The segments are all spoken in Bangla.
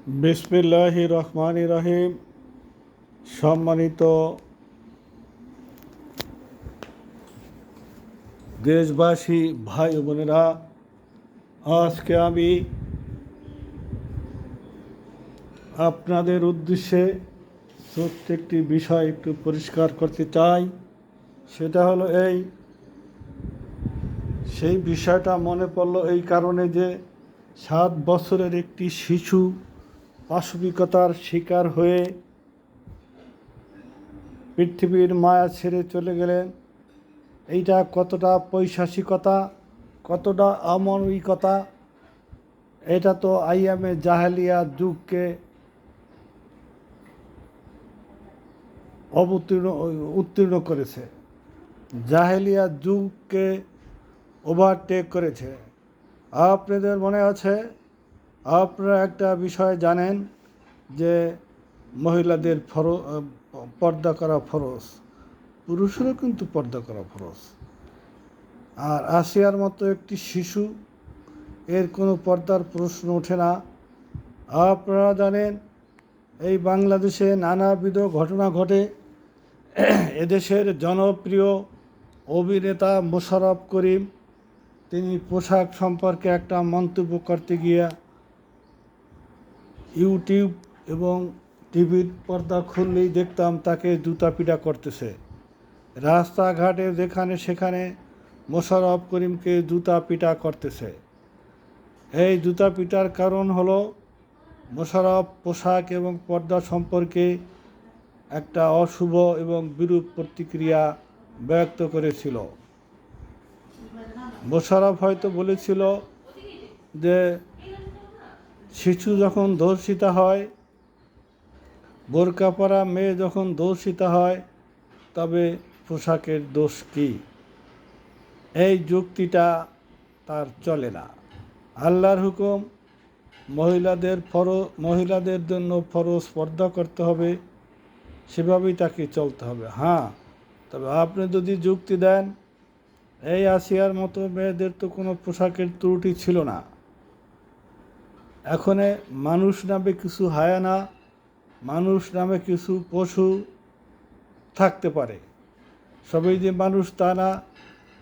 বিসমিল্লাহির রহমানির রহিম। সম্মানিত দেশবাসী ভাই ও বোনেরা, আজকে আমি আপনাদের উদ্দেশ্যে ছোট্ট একটি বিষয় একটু পরিষ্কার করতে চাই। সেটা হলো সেই বিষয়টা মনে পড়লো এই কারণে যে 7 বছরের একটি শিশু পাশবিকতার শিকার হয়ে পৃথিবীর মায়া ছেড়ে চলে গেলেন। এইটা কতটা পৈশাচিকতা, কতটা অমানবিকতা! এটা তো আইয়ামে জাহেলিয়া যুগকে উত্তীর্ণ করেছে, জাহেলিয়া যুগকে ওভারটেক করেছে। আপনাদের মনে আছে, আপনারা একটা বিষয় জানেন যে মহিলাদের পর্দা করা ফরজ, পুরুষেরও কিন্তু পর্দা করা ফরজ। আর আসিয়ার মতো একটি শিশু, এর কোনো পর্দার প্রশ্ন ওঠে না। আপনারা জানেন এই বাংলাদেশে নানাবিধ ঘটনা ঘটে। এদেশের জনপ্রিয় অভিনেতা মোশাররফ করিম, তিনি পোশাক সম্পর্কে একটা মন্তব্য করতে গিয়ে ইউটিউব এবং টিভির পর্দা খুললেই দেখতাম তাকে জুতাপিটা করতেছে। রাস্তাঘাটে যেখানে সেখানে মোশাররফ করিমকে জুতা পিটা করতেছে। এই জুতা পিটার কারণ হলো মোশাররফ পোশাক এবং পর্দা সম্পর্কে একটা অশুভ এবং বিরূপ প্রতিক্রিয়া ব্যক্ত করেছিল। মোশাররফ হয়তো বলেছিল যে শিশু যখন ধর্ষিতা হয়, বোরকা পরা মেয়ে যখন ধর্ষিতা হয়, তবে পোশাকের দোষ কী? এই যুক্তিটা তার চলে না। আল্লাহর হুকুম, মহিলাদের জন্য ফরজ পর্দা করতে হবে, সেভাবেই তাকে চলতে হবে। হ্যাঁ, তবে আপনি যদি যুক্তি দেন এই আসিয়ার মতো মেয়েদের তো কোনো পোশাকের ত্রুটি ছিল না, এখানে মানুষ নামে কিছু হায়ানা, মানুষ নামে কিছু পশু থাকতে পারে, সবই যে মানুষ তা না।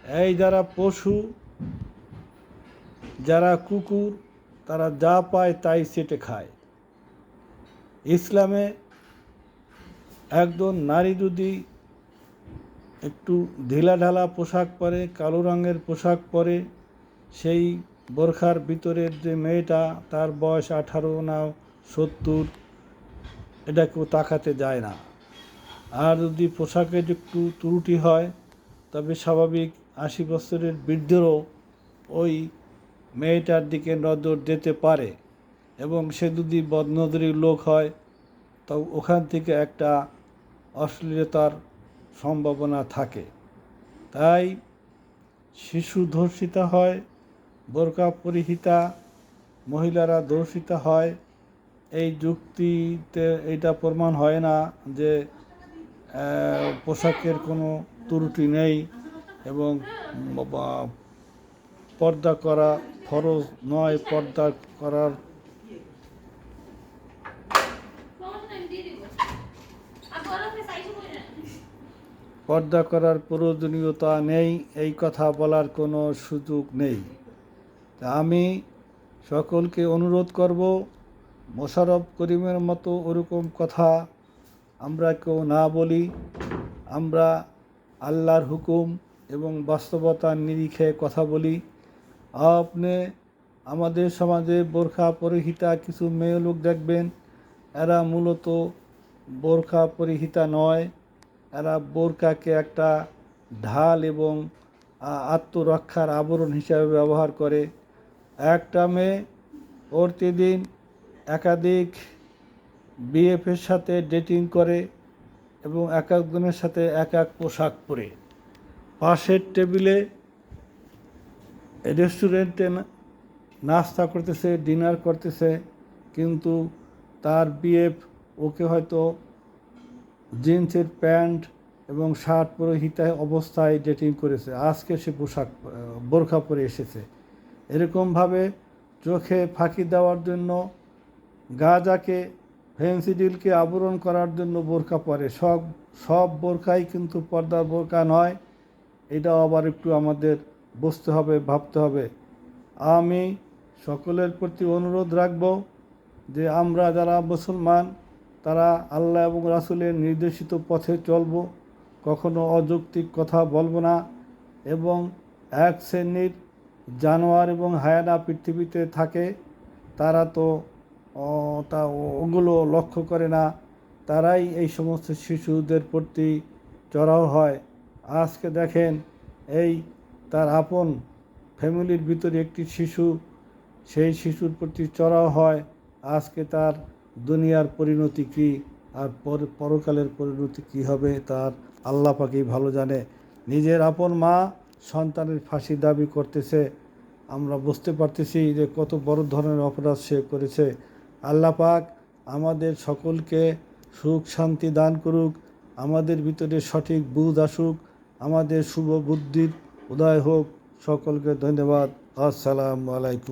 এই যারা পশু, যারা কুকুর, তারা যা পায় তাই চেটে খায়। ইসলামে একজন নারী যদি একটু ঢিলাঢালা পোশাক পরে, কালো রঙের পোশাক পরে, সেই বোরখার ভিতরের যে মেয়েটা, তার বয়স 18 না 70, এটা কেউ তাকাতে যায় না। আর যদি পোশাকের একটু ত্রুটি হয়, তবে স্বাভাবিক 80 বছরের বৃদ্ধেরও ওই মেয়েটার দিকে নজর যেতে পারে, এবং সে যদি বদনজরির লোক হয়, তো ওখান থেকে একটা অশ্লীলতার সম্ভাবনা থাকে। তাই শিশু ধর্ষিতা হয়, বোরকা পরিহিতা মহিলারা ধর্ষিতা হয়, এই যুক্তিতে এটা প্রমাণ হয় না যে পোশাকের কোনো ত্রুটি নেই এবং পর্দা করা ফরজ নয়। পর্দা করার প্রয়োজনীয়তা নেই, এই কথা বলার কোনো সুযোগ নেই। তা আমি সকলকে অনুরোধ করব, মোশাররফ করিমের মতো ওরকম কথা আমরা কেউ না বলি। আমরা আল্লাহর হুকুম এবং বাস্তবতার নিরিখে কথা বলি। আপনি আমাদের সমাজে বোরখা পরিহিতা কিছু মেয়ে লোক দেখবেন, এরা মূলত বোরখা পরিহিতা নয়, এরা বোরকাকে একটা ঢাল এবং আত্মরক্ষার আবরণ হিসাবে ব্যবহার করে। একটা মেয়ে প্রতিদিন একাধিক বিএফের সাথে ডেটিং করে এবং এক একজনের সাথে এক এক পোশাক পরে পাশের টেবিলে রেস্টুরেন্টে নাস্তা করতেছে, ডিনার করতেছে, কিন্তু তার বিএফ ওকে হয়তো জিন্সের প্যান্ট এবং শার্ট পরিহিত অবস্থায় ডেটিং করেছে, আজকে সে বোরখা পরে এসেছে। এরকমভাবে চোখে ফাঁকি দেওয়ার জন্য গাঁজাকে ফেন্সিডিলকে আবরণ করার জন্য বোরকা পরে। সব বোরকাই কিন্তু পর্দার বোরকা নয়, এটাও আবার একটু আমাদের বুঝতে হবে, ভাবতে হবে। আমি সকলের প্রতি অনুরোধ রাখব যে আমরা যারা মুসলমান তারা আল্লাহ এবং রাসূলের নির্দেশিত পথে চলব, কখনো অযৌক্তিক কথা বলবো না, এবং এক শ্রেণীর জানোয়ার এবং হায়ানা পৃথিবীতে থাকে, তারা তো ওগুলো লক্ষ্য করে না, তারাই এই সমস্ত শিশুদের প্রতি চড়াও হয়। আজকে দেখেন, এই তার আপন ফ্যামিলির ভিতরে একটি শিশু, সেই শিশুর প্রতি চড়াও হয়। আজকে তার দুনিয়ার পরিণতি কী আর পরকালের পরিণতি কী হবে তার আল্লাহ পাকই ভালো জানে। নিজের আপন মা সন্তানের ফাঁসি দাবি করতেছে, আমরা বুঝতে পারতেছি যে কত বড় ধরনের অপরাধ সে করেছে। আল্লাহ পাক আমাদের সকলকে সুখ শান্তি দান করুক, আমাদের ভিতরে সঠিক বুঝ আসুক, আমাদের শুভ বুদ্ধির উদয় হোক। সকলকে ধন্যবাদ। আসসালামু আলাইকুম।